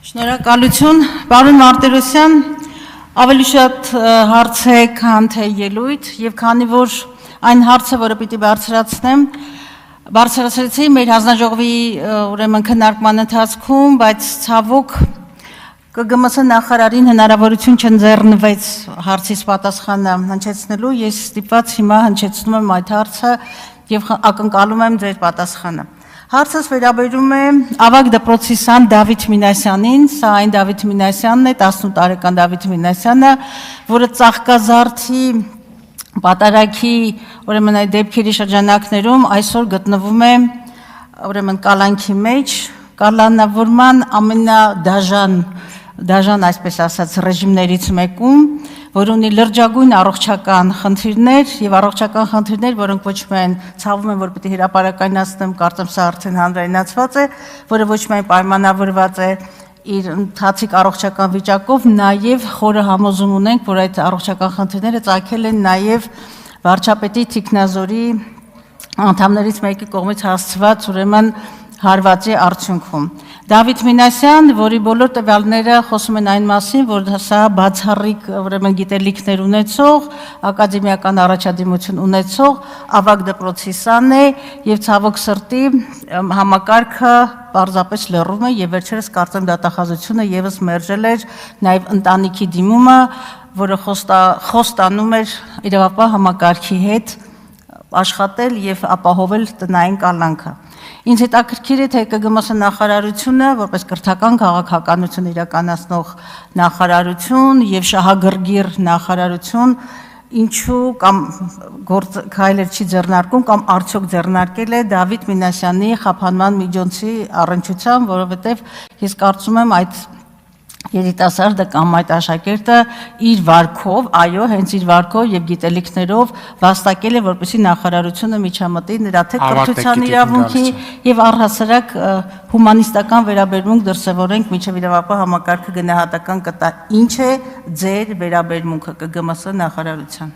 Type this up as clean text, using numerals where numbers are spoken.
Շնորհակալություն, պարոն Մարտիրոսյան, ավելի շատ հարց է, քան թե ելույթ, եւ քանի որ այն հարցը, որը պիտի բարձրացրեցի մեր հանձնաժողովի ուրեմն քննարկման ընթացքում, բայց ցավոք ԿԳՄՍ նախարարին հնարավորություն չընձեռնվեց հարցից պատասխանը հնչեցնելու, ես ստիպված հիմա հնչեցնում եմ այդ հարցը եւ ակնկալում եմ ձեր պատասխանը։ Հարցս վերաբերում է ավագ դպրոցի սան Դավիթ Մինասյանին, սա այն Դավիթ Մինասյանն է, 18 տարեկան Դավիթ Մինասյանը, որը Ծաղկազարդի պատարագի ուրեմն այդ դեպքերի շրջանակներում այսօր գտնվում է ուրեմն կալանքի մեջ, կալանավորման ամենադաժան այսպես ասած ռեժիմներից մեկում, որ ունի լրջագույն առողջական խնդիրներ եւ առողջական խնդիրներ, որոնք ոչ միայն ցավում են, որ պիտի հրապարակայնացնեմ, կարծեմ սա արդեն հանրայնացված է, որը ոչ միայն պայմանավորված է իր ընթացիկ առողջական վիճակով, նաեւ խորը համոզում ունենք, որ այդ առողջական խնդիրները ծագել են նաեւ վարչապետի թիկնազորի անդամներից մեկի կողմից հասցված ուրեմն հարվածի արդյունքում։ Դավիթ Մինասյան, որի բոլոր տվյալները խոսում են այն մասին, որ սա բացառիկ ուրեմն գիտելիքներ ունեցող, ակադեմիական առաջադիմություն ունեցող ավագ դպրոցի սան է եւ ցավոք սրտի համակարգը պարզապես լռում է եւ վերջերս կարծեմ դատախազությունը եւս մերժել էր նաեւ ընտանիքի դիմումը, որը խոստանում էր իրավապահ համակարգի հետ աշխատել եւ ապահովել տնային կալանքը։ Ինձ հետաքրքիր է, թե ԿԳՄՍ նախարարությունը, որպես կրթական քաղաքականություն իրականացնող նախարարություն եւ շահագրգիռ նախարարություն, ինչու կամ քայլեր չի ձեռնարկում կամ արդյոք ձեռնարկել է Դավիթ Մինասյանի խափանման միջոցի առնչությամբ, որովհետեւ ես կարծում եմ այդ երիտասարդը կամ այդ աշակերտը իր վարքով, այո, հենց իր վարքով եւ գիտելիքներով վաստակել է, որպեսզի նախարարությունը միջամտի նրա թե կրթության իրավունքի եւ առհասարակ հումանիստական վերաբերմունք դրսեւորենք միջև իրավապահ համակարգը գնահատական կտա։ Ինչ է ձեր վերաբերմունքը ԿԳՄՍ նախարարության։